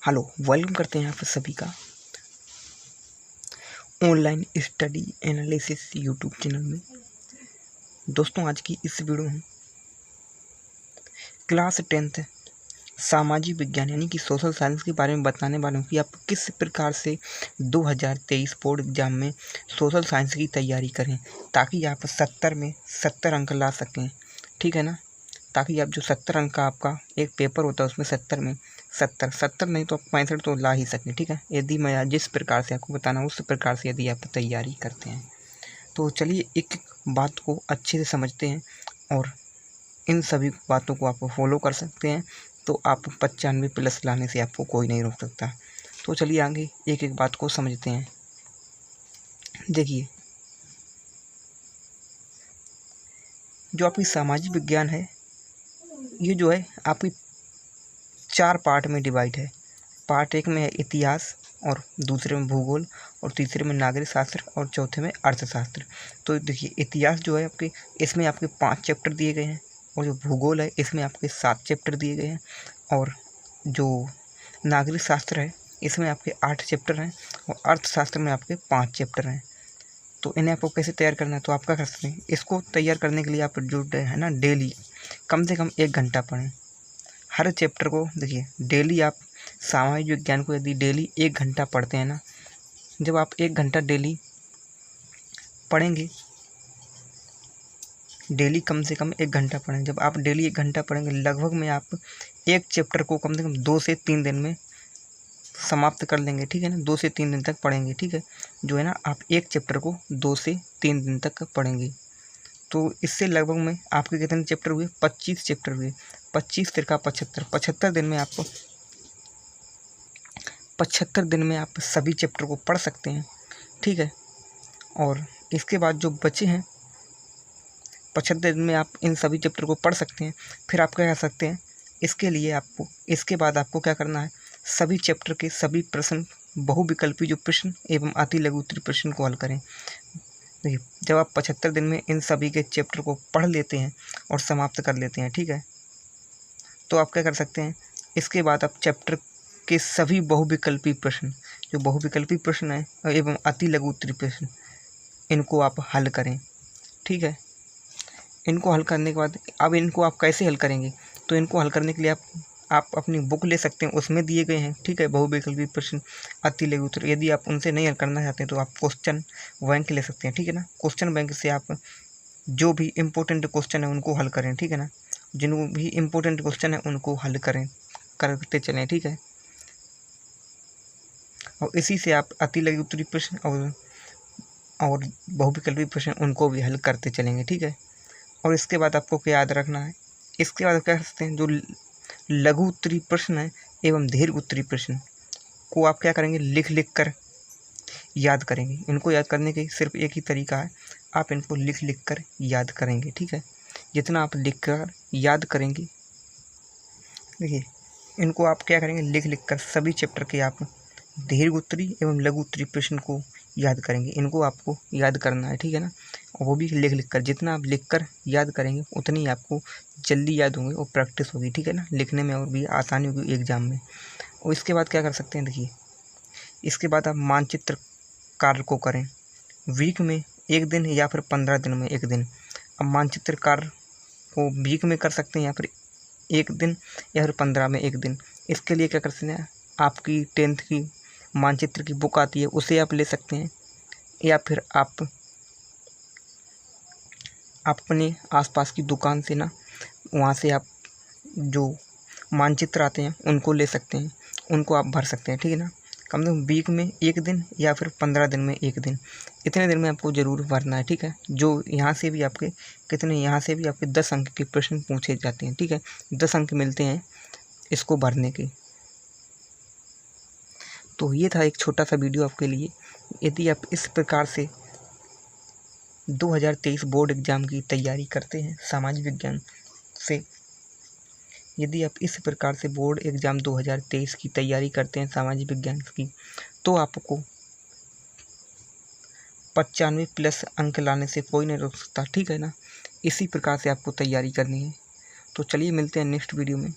Hello, welcome करते हैं आप सभी का online study analysis YouTube channel में। दोस्तों, आज की इस वीडियो में क्लास 10th सामाजिक विज्ञान यानी कि सोशल साइंस के बारे में बताने वाला हूँ कि आप किस प्रकार से 2023 बोर्ड एग्जाम में सोशल साइंस की तैयारी करें ताकि आप 70 में 70 अंक ला सकें। ठीक है ना, ताकि आप जो 70 अंक का आपका एक पेपर होता है उसमें 70 में 70 नहीं तो आप 65 तो ला ही सकें। ठीक है, यदि मैं जिस प्रकार से आपको बताना उस प्रकार से यदि आप तैयारी करते हैं तो चलिए एक बात को अच्छे से समझते हैं और इन सभी बातों को आप फॉलो कर सकते हैं तो आप 95+ लाने से आपको कोई नहीं रोक सकता। तो चलिए आगे एक एक बात को समझते हैं। देखिए, जो आपकी सामाजिक विज्ञान है ये जो है आपकी 4 पार्ट में डिवाइड है। पार्ट 1 में है इतिहास, और दूसरे में भूगोल, और तीसरे में नागरिक शास्त्र, और चौथे में अर्थशास्त्र। तो देखिए, इतिहास जो है आपके इसमें आपके 5 चैप्टर दिए गए हैं, और जो भूगोल है इसमें आपके 7 चैप्टर दिए गए हैं, और जो नागरिक शास्त्र है इसमें आपके 8 चैप्टर हैं, और अर्थशास्त्र में आपके 5 चैप्टर हैं। तो इन्हें आपको कैसे तैयार करना है तो आप क्या कर सकते हैं, इसको तैयार करने के लिए आप जो है ना डेली कम से कम 1 घंटा पढ़ें हर चैप्टर को। देखिए, डेली आप सामाजिक विज्ञान को यदि डेली 1 घंटा पढ़ते हैं ना, जब आप 1 घंटा डेली पढ़ेंगे, डेली कम से कम 1 घंटा पढ़ें, जब आप डेली 1 घंटा पढ़ेंगे लगभग में आप एक चैप्टर को कम से कम 2 से 3 दिन में समाप्त कर लेंगे। ठीक है ना, 2 से 3 दिन तक पढ़ेंगे। ठीक है, जो है ना आप एक चैप्टर को 2 से 3 दिन तक पढ़ेंगे तो इससे लगभग में आपके कितने चैप्टर हुए, 25 चैप्टर हुए। 25 तिरका 75, 75 दिन में आप 75 दिन में आप सभी चैप्टर को पढ़ सकते हैं। ठीक है, और इसके बाद जो बचे हैं 75 दिन में आप इन सभी चैप्टर को पढ़ सकते हैं। फिर आप क्या कर सकते हैं, इसके लिए आपको इसके बाद आपको क्या करना है, सभी चैप्टर के सभी प्रश्न, बहुविकल्पी जो प्रश्न एवं अति लघु उत्तरीय प्रश्न को हल करें। देखिए, जब आप 75 दिन में इन सभी के चैप्टर को पढ़ लेते हैं और समाप्त कर लेते हैं, ठीक है, तो आप क्या कर सकते हैं, इसके बाद आप चैप्टर के सभी बहुविकल्पी प्रश्न, जो बहुविकल्पी प्रश्न है एवं अति लघु उत्तरीय प्रश्न, इनको आप हल करें। ठीक है, इनको हल करने के बाद अब इनको आप कैसे हल करेंगे, तो इनको हल करने के लिए आप अपनी बुक ले सकते हैं, उसमें दिए गए हैं। ठीक है, बहुविकल्पी प्रश्न, अति लघु उत्तर। यदि आप उनसे नहीं हल करना चाहते हैं तो आप क्वेश्चन बैंक ले सकते हैं। ठीक है ना, क्वेश्चन बैंक से आप जो भी इम्पोर्टेंट क्वेश्चन है उनको हल करें। ठीक है ना, जिनको भी इम्पोर्टेंट क्वेश्चन है उनको हल करते चलें। ठीक है, और इसी से आप अति लघु उत्तरीय प्रश्न और बहुविकल्पी प्रश्न उनको भी हल करते चलेंगे। ठीक है, और इसके बाद आपको क्या याद रखना है, इसके बाद क्या करते हैं, जो लघु उत्तरीय प्रश्न है एवं दीर्घ उत्तरीय प्रश्न को आप क्या करेंगे, लिख कर याद करेंगे। इनको याद करने के सिर्फ एक ही तरीका है, आप इनको लिख कर याद करेंगे। ठीक है, जितना आप लिख कर याद करेंगे, देखिए इनको आप क्या करेंगे, लिख कर सभी चैप्टर के आप दीर्घ उत्तरीय एवं लघु उत्तरीय प्रश्न को याद करेंगे। इनको आपको याद करना है। ठीक है ना, और वो भी लिख कर, जितना आप लिख कर याद करेंगे उतनी आपको जल्दी याद होंगे और प्रैक्टिस होगी। ठीक है ना, लिखने में और भी आसानी होगी एग्जाम में। और इसके बाद क्या कर सकते हैं, देखिए इसके बाद आप मानचित्र कार्य को करें वीक में 1 दिन या फिर 15 दिन में 1 दिन। अब मानचित्र कार्य को वीक में कर सकते हैं या फिर 1 दिन या फिर 15 में 1 दिन। इसके लिए क्या कर सकते हैं, आपकी 10th की मानचित्र की बुक आती है उसे आप ले सकते हैं, या फिर आप अपने आसपास की दुकान से ना, वहाँ से आप जो मानचित्र आते हैं उनको ले सकते हैं, उनको आप भर सकते हैं। ठीक है ना, कम से कम वीक में 1 दिन या फिर 15 दिन में 1 दिन, इतने दिन में आपको ज़रूर भरना है। ठीक है, जो यहाँ से भी आपके यहाँ से भी आपके 10 अंक के प्रश्न पूछे जाते हैं। ठीक है, 10 अंक मिलते हैं इसको भरने के। तो ये था एक छोटा सा वीडियो आपके लिए। यदि आप इस प्रकार से 2023 बोर्ड एग्ज़ाम की तैयारी करते हैं सामाजिक विज्ञान से, यदि आप इस प्रकार से बोर्ड एग्ज़ाम 2023 की तैयारी करते हैं सामाजिक विज्ञान की, तो आपको 95+ अंक लाने से कोई नहीं रोक सकता। ठीक है ना, इसी प्रकार से आपको तैयारी करनी है। तो चलिए मिलते हैं नेक्स्ट वीडियो में।